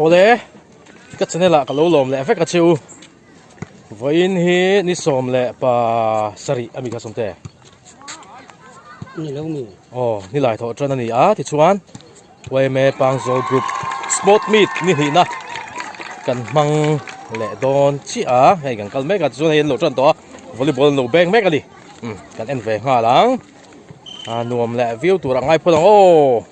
ole ka chanela ka lo lom le fe ka chiu voin hi ni som le pa sari ami ka somte ni lo mi ni lai tho tran ani a ti chuan wei me pangzol group sport meet ni hi na kan mang le don chi a hei kan kal me ka chuan hen lo tran to volleyball no bang me ka li kan en ve nga lang nuam le view tur angai phulong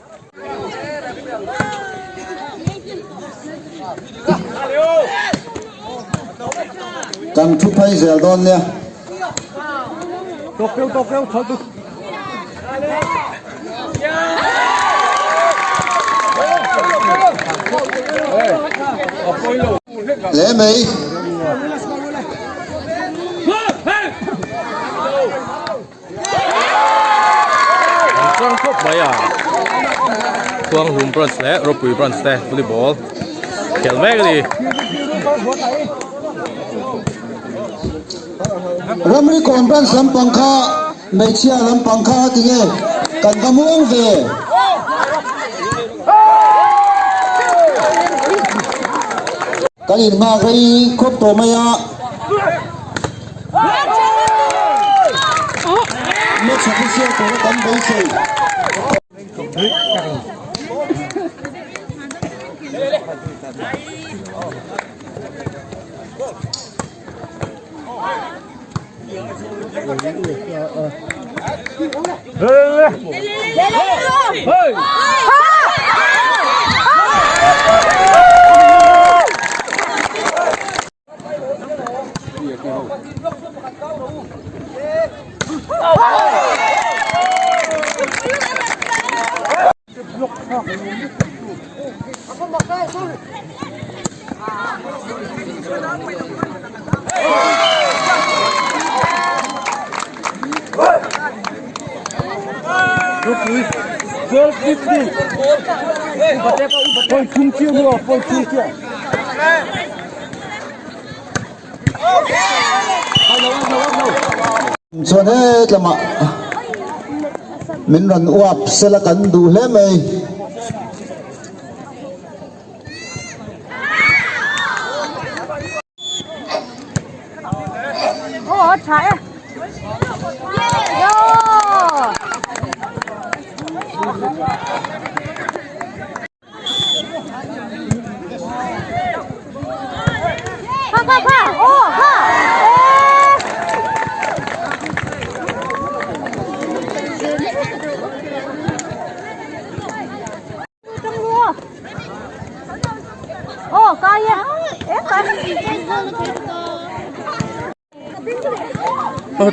Cần chút thay dẻo đòn nha. Tốt kêu thôi được. Lễ mỹ. Trang khóc vậy à? Tuang room brunch đấy, rope brunch đấy, volleyball. Khéo mẹ cái gì? Ramri konfrans lam pangkha meichia lam pangkha tinge kan kamuang ve kalin ma gai khop to maya mek sakisia ko kan bai sei Xuân hết là mà mình run uap sẽ là cần đủ hết mày trái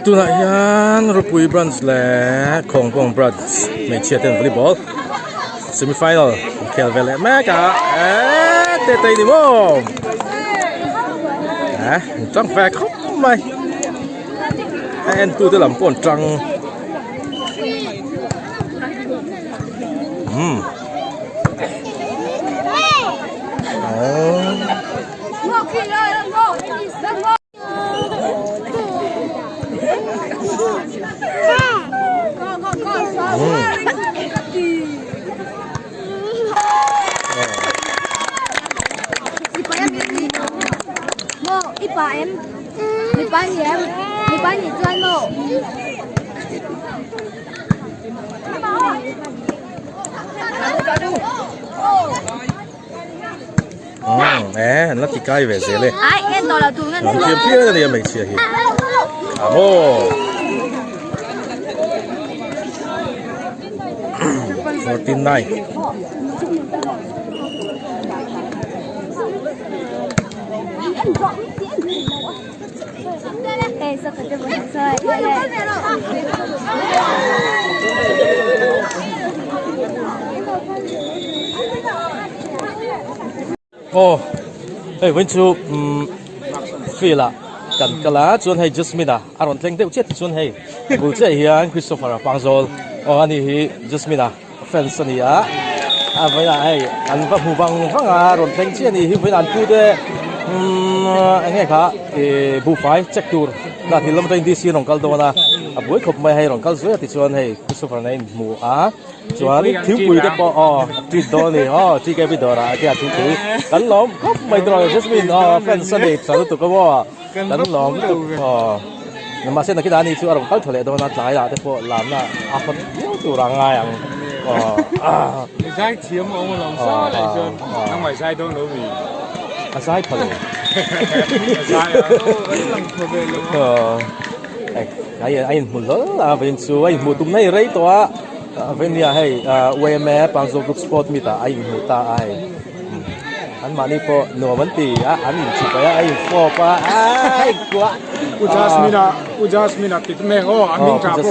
tu nak yan rupui brunch le Hong Kong brunch mấy chia tên volleyball semifinal khéo về lại mẹ cả tê tê đi mô trăng về khóc mày anh tu tôi làm con trăng nó chỉ cay về dễ lên. Làm kiếm kia thì mình chia hi. Mô. Một tin này. When to feel kan kala chuan hei Jasmine aron tleng deuh chet chuan hei bul che hian Christopher pangzol ani hi Jasmine fans ani a vaina hei an va hu bang aron tleng che ani hi vaina an tu de ange kha bu fai check tur na thilam ta indi si rong kal do na buổi khop mai hay rong kal zui ati chuan hei Christopher nei mu a chuan thingpui te po treat do ni tri ke bi do ra ti a thingpui kan lom khop mai dro Jasmine fan Sunday salu tu ko bo kan lom tu mà xem là cái đá này chưa, ông thổi lại đâu nó trái là thế bộ làm là phần nhiều chủ là ngay à, trái chiếm ông làm sao lại cho, không phải trái đâu đâu vì, trái phần, trái làm thuộc về luôn, anh một lớn là bên số anh một tụm này đấy toa, bên nhà hay UME bằng số group sport mi ta anh một ta ai. Anh mà đi po nửa vấn đề anh chỉ phải anh phô pa ai quá Jasmine tít mèo anh mình trả po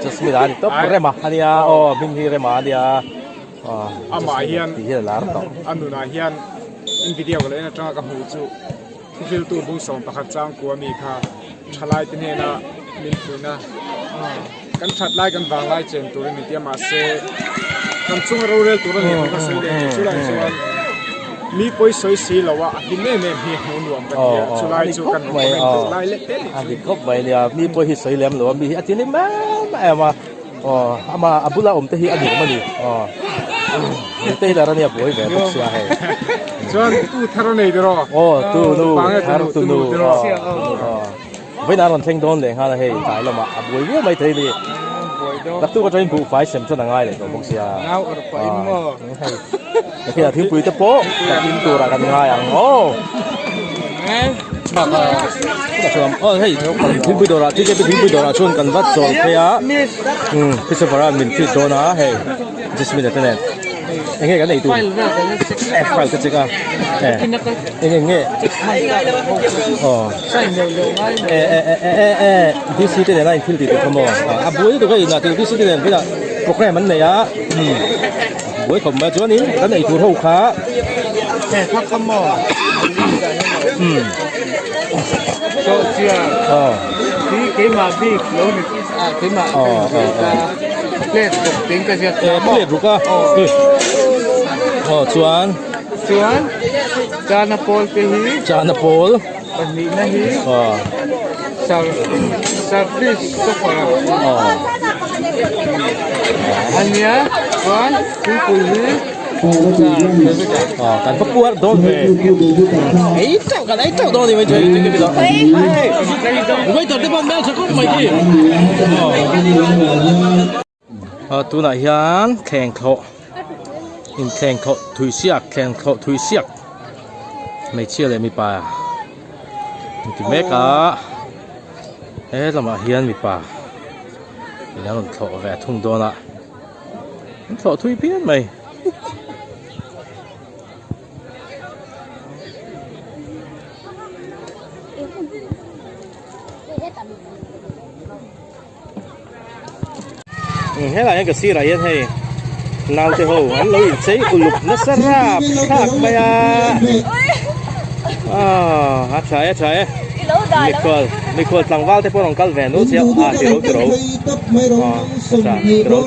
Jasmine anh top rema anh mình hi rema anh mà hiền thì là đó anh nu na hiền in video cái này trang cái hữu chú phim tu bung sòng bạc trang của mi kha chalai tin này na mình phui na kan chat lai kan wang lai chen tu mi tia ma se kan chung ro rel tu ro ni ka se le chu lai chuan mi poi soi si lawa hi me me hi hun nuam kan dia chu lai chu kan lai le te anh thì khóc vậy nè mi poi hi soi lem lo mi anh thì mà ama abula te hi ani ma ni te la ra ni boi ve bok sia hai chuan tu tharo nei dro tu nu tharo tu nu với nào còn thanh đôn để ha là hey tại là mà buổi viết mấy thế thì đặt tu có cho anh phụ phải xem cho nàng ai để bốc xia khi là thiếu quý tập bố đặt in tu là cần ai à mà hey thiếu quý đồ là cái thiếu quý đồ là chuan cần vắt rồi thế á cái số phận mình thiếu đồ na hey Jasmine thế này anh nghe cái này tu phải cái gì cả anh ngheที่ซีที่ไหนนั่นที่ติดตัวมั่วบุ้ยตัวก็อีกนะที่ซีที่ไหนก็จะโปรแกรมมันเนี่ยบุ้ยผมมาจวนนี้ตั้งแต่ตัวเท่าขาแต่ทักขโมยโซเชียลที่เกี่ยมาบิ๊กแล้วนี่เกี่ยมาเล่นตกติ้งกันเสียเล่นรู้ก็จวนจานาโปลเตฮีจานาโปลปันนี้นะฮีservice ก็พอแล้วอันเนี้ยก่อนคือคุยการประกวดโดนเลยไอ้เจ้าโดนนี่ไม่ใช่จริงๆพี่น้องไม่ตัวที่บ้านแม่ฉันก็ไม่ดีตัวไหนยันแข่งโคอินแข่งโคถุยเสียกแข่งโคถุยเสียกไม่เชื่อเลยไม่ไปที่เมกะเรามาเฮียนมีป่าแล้วมันโถแหวะทุ่งโดนละมันโถทุยเพี้ยนไหมให้หลายอย่างก็สีหลายอย่างให้นาวเจ้าหันเราอินใช้อุลุปนัสราบทักไปฮัทใช่ไม่ควรตั้งวัลแต่พวกน้องกัลแวนนู้นเสียที่รู้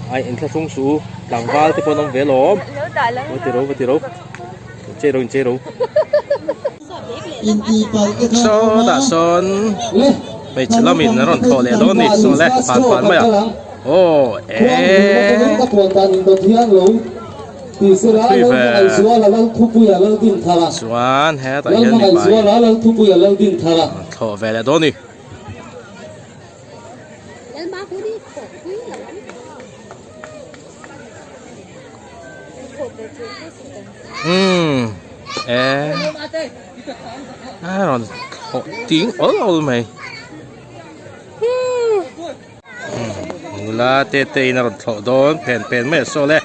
ไอ้อินทรุ่งสูตั้งวัลแต่พวกน้องเวลอมที่รู้เจรู้โซดาซอนไม่ใช่เรามีนรอนโถเลยโดนนี่โซเล่ผ่านไหมโอ้ที่เพื่อนสวนแห่แต่ยังไม่ไปโถเวลาโดนนี่รอนติ้งเอาไหมลาเตยนรอนโถโดนแผ่นไม่โซเล่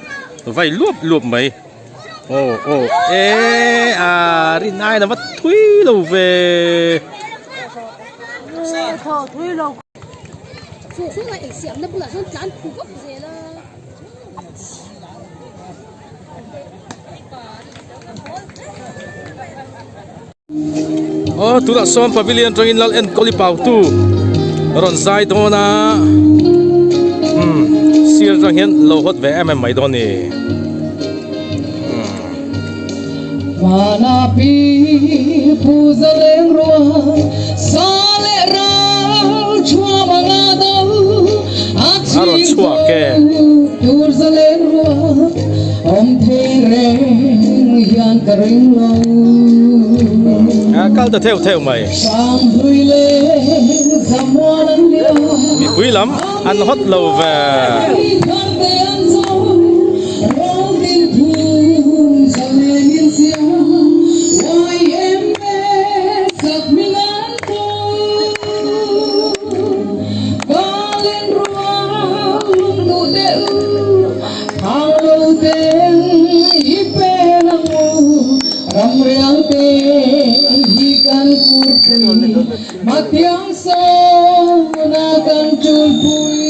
ไฟรวบไหมโอ้รินายนะว่าทุยลูเวtu nak son pavilion trong in lal en kolipau tu ron zai to na sir trong hian lo hot ve em mai don ni Manapi puzaleng ruang sale rau chua mangado Aro chua ke puzaleng ruang om thereng yang kering lo kal ta theo mày sam bui le kamonan dia mi bui lam an hot lo về Matiang song nakan julpui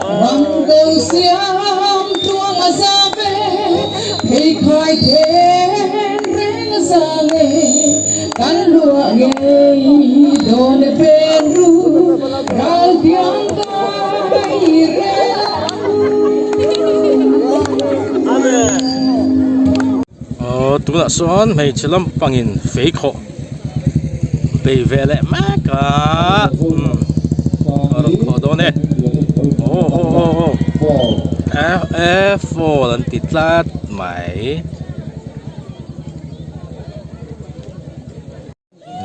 Rangkong siam tuang asabe Hei khai ten reng asale Kan lua ngei done peru Ral tiang kai tu là son mày chỉ làm bằng in phế khổ bị về lại má cả rồi khó đó nè F4 lần tít lát mày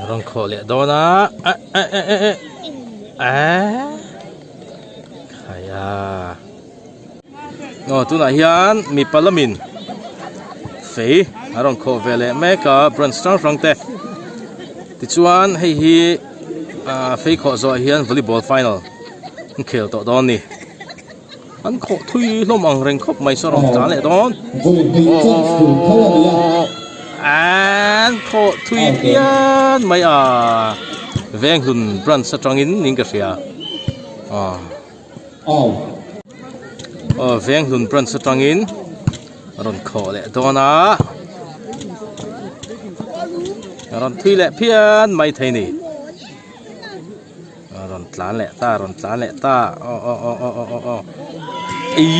rồi khó lẹ đó na hay à tu là hiền mi palamin phế arong khó về lại má cả brainstorm rong te ti chuan hei hi phei kho zo hian volleyball final khel to don ni an kho thui hlom ang reng khop mai so rong ta le don an kho thui hian mai veng hun brand strong in ning ka ria veng hun brand strong in ron kho le dona ron thui lẹ phiền mày thấy nè ron tán lẹ ta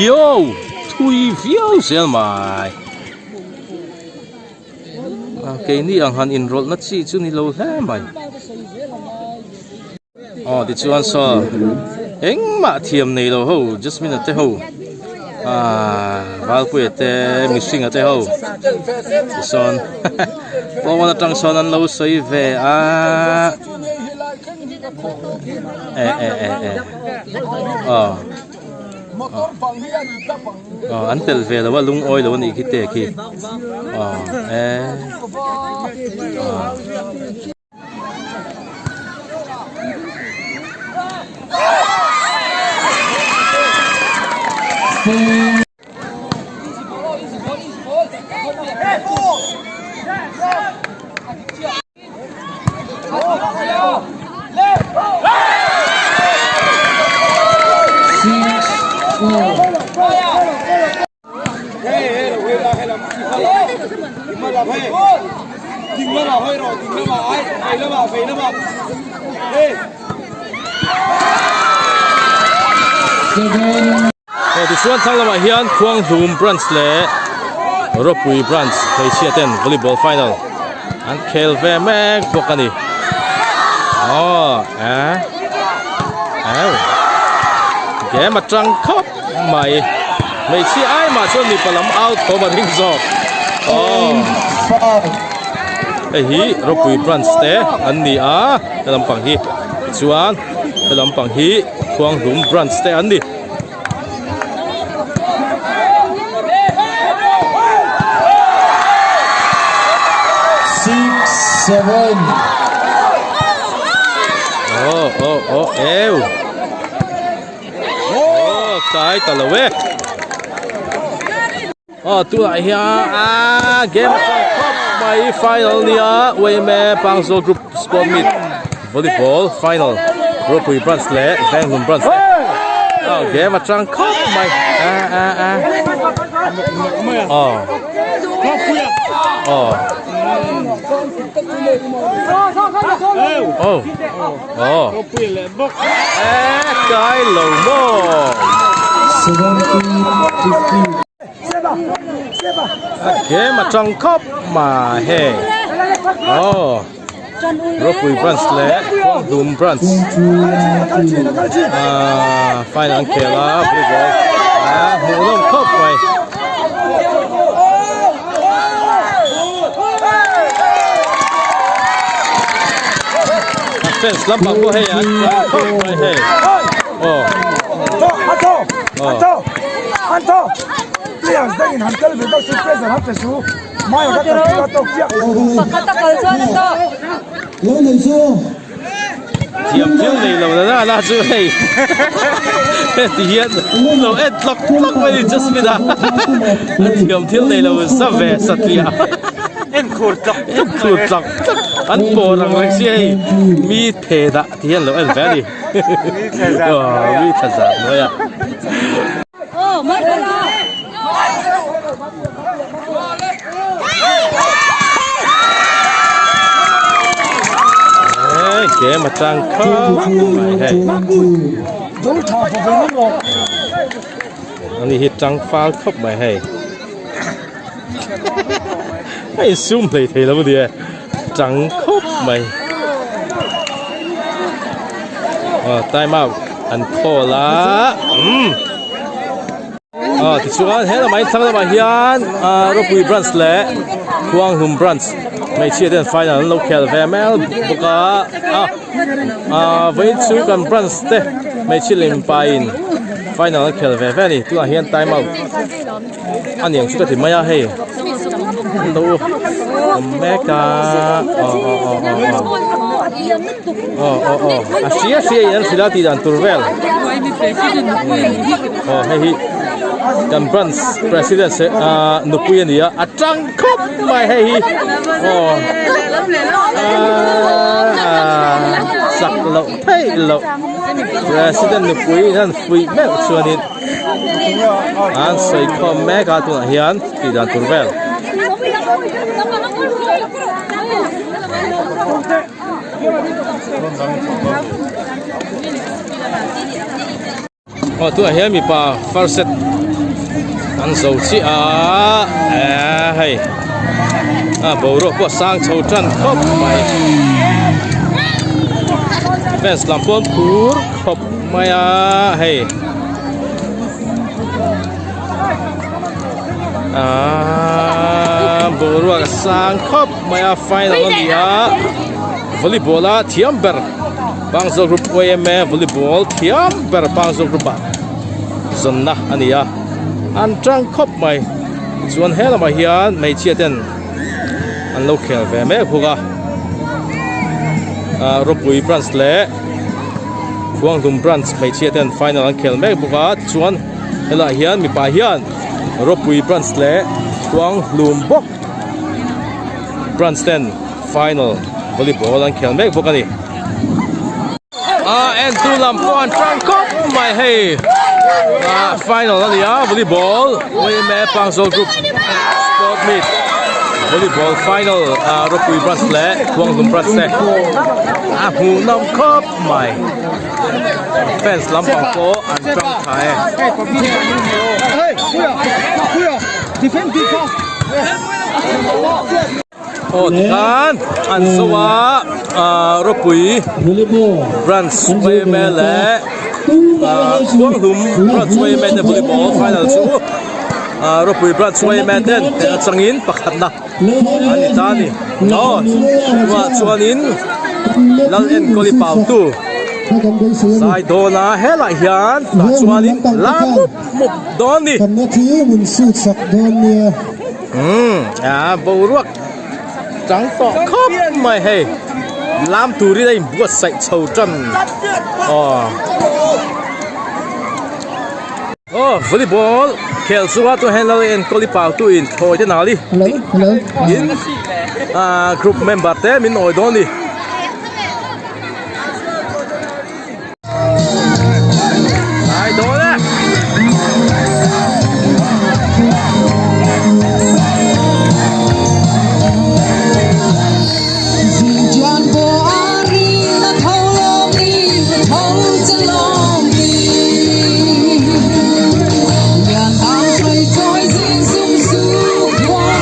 yo thui phiêu xem mày cái này ang han enroll nó chỉ chú ni lâu thế mày thì chú anh so anh mà thiềm này đâu hầu Jasmine thế hầu vào buổi te missing ở thế hầu son bao nhiêu trăng son ăn lâu sấy về anh tel về là lung oi là vấn đề kia thì xuân sang là hiền Quang Hùng Branch lệ Ropui Branch hay chia tên volleyball final anh khel về mẹ bốc anh đi ghé mặt trăng khóc mày chia ai mà cho mình phải làm out có mà hình giọt hi Ropui Branch te anh đi cái làm bằng hi chuan cái làm bằng hi Quang Hùng Branch te anh đi 7 cái tao là về tu lại here game my final nia way me pangzo group sport meet volleyball final group we branch le vang hum branch game mà trăng khóc mày cái lầu mò เกมมาจังคบมาเฮโอ้รบปุยบรันส์เล่ควงดุมบรันส์ไฟนังเคล่าบริบอลหูน้องคบไปเฟนส์ลำบากบ่ให้จังคบไปเฮโอ้这样子的银行根本都是非常的特殊，没有他的这个都这样。有人说。tiệm thiếu này là na chưa hay thì hiện lâu ít lọc với Jasmine tiệm thiếu này là sao về sát lia em khổ chọc anh bỏ rằng là gì mi thề đã thì hiện lâu em về đi mi thật giả thôi à cái mà trang khớp này anh đi trang phá khớp mày hay hay zoom lại thấy lắm đi trang khớp mày time out anh thua lá thì số anh hết là mấy thằng là mày hiền Robbie Bruns lệ Quang Hùng Bruns mấy chia đến final local VML buka với chú con Bruns thế mấy chia lên pain final local VML này tu là hiện time out anh những chú cái thì mấy hay đâu mega xia yang sila tidak turvel hey dan Bruns president nukuyan dia atang kop mai hey sak lo hey lo president nukuyan dan fui mel chuanin an sei ko mega tu hian tidak turvel tu hian mi pa first set an so chi hay bầu rô qua sang châu trần khóc mày fans làm con phú khóc mày hay bầu rô sang khóc mày final đi volleyball thiam ber bangzo group OM volleyball thiam ber bangzo group zonna ania an trang khop mai chuan hela ma hian mai chia ten an lo khel ve me phuga Robbie Bruns le Quang Hùng Bruns mai chia ten final an khel me phuga chuan hela hian mi pa hian Robbie Bruns le Quang Hùng Bruns ten final volleyball an khel me phuga ni and tu lam pon trang khop mai hey final ali volleyball we me pangso group sport meet volleyball final Robbie Bruns le Quang Hùng Bruns le hu nam khop mai fans lam pang ko an trang thai defend kan an sawa Robbie Bruns we me le Quang Hùng Bruns way man the volleyball final two Robbie Bruns way man then changin pakhat na ani tani no wa chuanin lal en koli pau tu sai dona hela hian la chuanin la mup don ni kan na thi mun su sak don nia boruak trắng to khop mai hey lam tu đi đây buat sai chầu chân volleyball khel suwa to handle en kolipau tu in thoi te nali hello in group member te min oi don ni ai do le Hãy subscribe cho kênh Ghiền Mì Gõ để không bỏ lỡ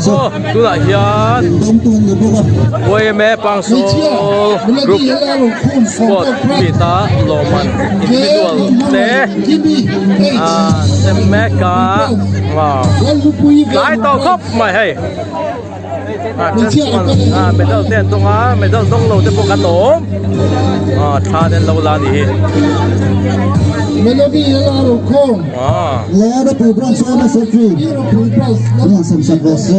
so tu là hiền đông tuần được không quay mẹ bằng số group sport kita loman individual te xem mẹ cả wow lại tàu khóc mày hay mẹ đâu tiền tung mẹ đâu tung lâu tiền bốc ăn ốm tha đến lâu là gì Melody là rồi không? lẽ đó từ bron số nó sẽ free nó xem sạch rồi xưa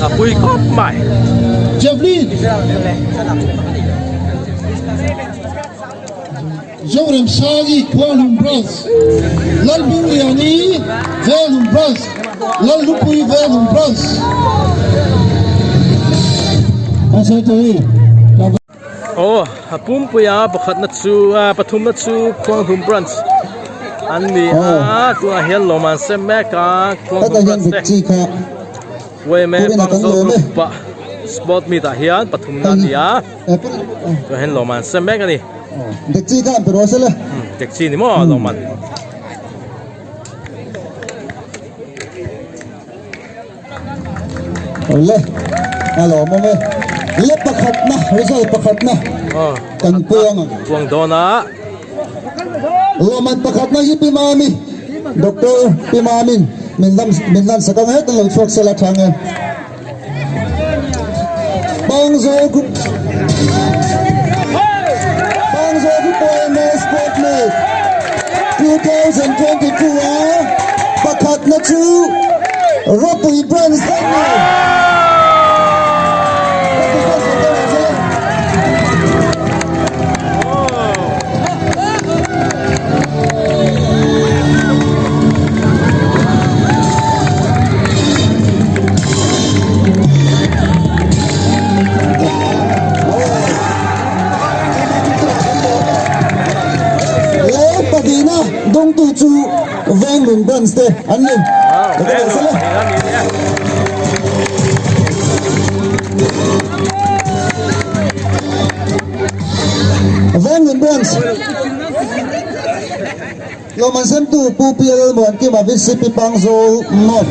là bùi khóc mày Jasmine. Jorem Sagi Kualum Bros. Lalbu yani Velum Bros. Lalupui Velum Bros. anh tôi pum puya bakhat na chu pathum na chu kwang hum branch an ni tu a hian loman sem me ka kwang ta hum hiện branch việc chi kha we me pang so pa sport mi ta hian pathum na nia to hian loman sem me ka ni việc chi kha pero sẽ là tek chi ni mo loman le alo mo me le pakhat na result pakhat na kan puang dona loman pakhat na hi pimami doctor pimamin minlam sakang het lo chok sala thang bangzo group sport league 2022 pakhat na chu Rapui Brands đông tu chu vang lùng brands te anh em vang lùng brands lo man sem tu pu pi al mon ki ma vi si pi pang zo no